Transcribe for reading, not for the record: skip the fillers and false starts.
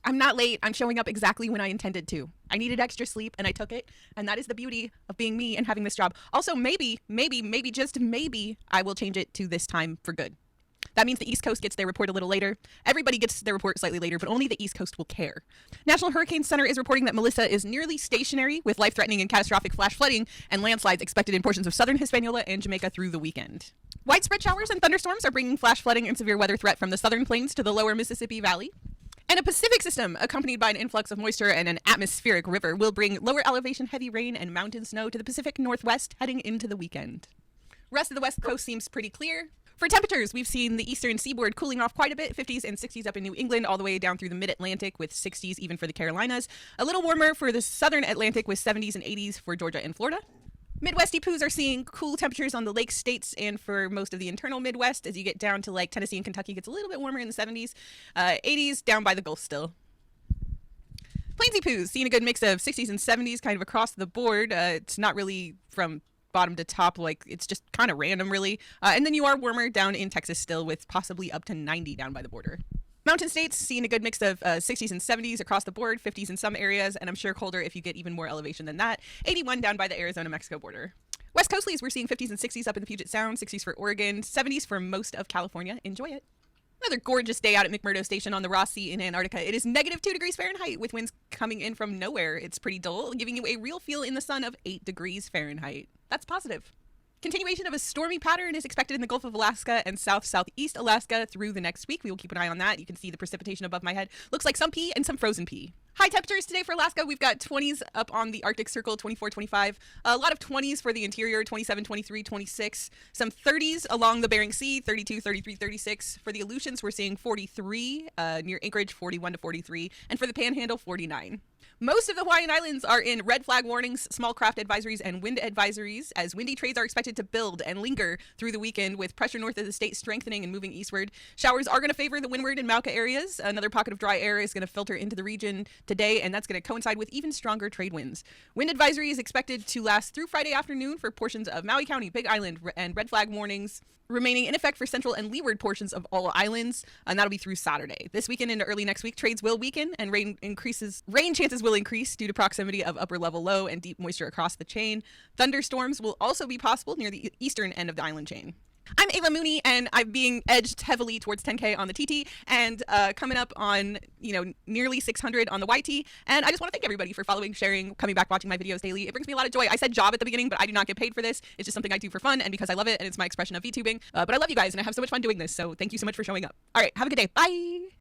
I'm not late. I'm showing up exactly when I intended to. I needed extra sleep and I took it. And that is the beauty of being me and having this job. Also, maybe, just maybe, I will change it to this time for good. That means the East Coast gets their report a little later. Everybody gets their report slightly later, but only the East Coast will care. National Hurricane Center is reporting that Melissa is nearly stationary with life-threatening and catastrophic flash flooding and landslides expected in portions of southern Hispaniola and Jamaica through the weekend. Widespread showers and thunderstorms are bringing flash flooding and severe weather threat from the southern plains to the lower Mississippi Valley. And a Pacific system, accompanied by an influx of moisture and an atmospheric river, will bring lower elevation heavy rain and mountain snow to the Pacific Northwest heading into the weekend. Rest of the West Coast seems pretty clear. For temperatures, we've seen the eastern seaboard cooling off quite a bit, 50s and 60s up in New England, all the way down through the mid-Atlantic with 60s even for the Carolinas. A little warmer for the southern Atlantic with 70s and 80s for Georgia and Florida. Midwesty poos are seeing cool temperatures on the lake states and for most of the internal Midwest. As you get down to like Tennessee and Kentucky, it gets a little bit warmer in the 70s. 80s down by the Gulf still. Plainsy poos, seeing a good mix of 60s and 70s kind of across the board. It's not really from bottom to top, like it's just kind of random really. And then you are warmer down in Texas still with possibly up to 90 down by the border. Mountain states seeing a good mix of 60s and 70s across the board, 50s in some areas, and I'm sure colder if you get even more elevation than that. 81 down by the Arizona-Mexico border. West Coastlies, we're seeing 50s and 60s up in the Puget Sound, 60s for Oregon, 70s for most of California. Enjoy it. Another gorgeous day out at McMurdo Station on the Ross Sea in Antarctica. It is -2 degrees Fahrenheit with winds coming in from nowhere. It's pretty dull, giving you a real feel in the sun of 8 degrees Fahrenheit. That's positive. Continuation of a stormy pattern is expected in the Gulf of Alaska and southeast Alaska through the next week. We will keep an eye on that. You can see the precipitation above my head. Looks like some pea and some frozen pea. High temperatures today for Alaska. We've got 20s up on the Arctic Circle, 24, 25. A lot of 20s for the interior, 27, 23, 26. Some 30s along the Bering Sea, 32, 33, 36. For the Aleutians, we're seeing 43, near Anchorage, 41 to 43. And for the Panhandle, 49. Most of the Hawaiian Islands are in red flag warnings, small craft advisories, and wind advisories, as windy trades are expected to build and linger through the weekend with pressure north of the state strengthening and moving eastward. Showers are going to favor the windward and Mauka areas. Another pocket of dry air is going to filter into the region today, and that's going to coincide with even stronger trade winds. Wind advisory is expected to last through Friday afternoon for portions of Maui County, Big Island, and red flag warnings remaining in effect for central and leeward portions of all islands, and that'll be through Saturday. This weekend into early next week, trades will weaken and rain chances will increase due to proximity of upper level low and deep moisture across the chain. Thunderstorms will also be possible near the eastern end of the island chain. I'm Ava Mooney, and I'm being edged heavily towards 10K on the TT and coming up on, nearly 600 on the YT. And I just want to thank everybody for following, sharing, coming back, watching my videos daily. It brings me a lot of joy. I said job at the beginning, but I do not get paid for this. It's just something I do for fun and because I love it, and it's my expression of VTubing. But I love you guys, and I have so much fun doing this, so thank you so much for showing up. All right, have a good day. Bye!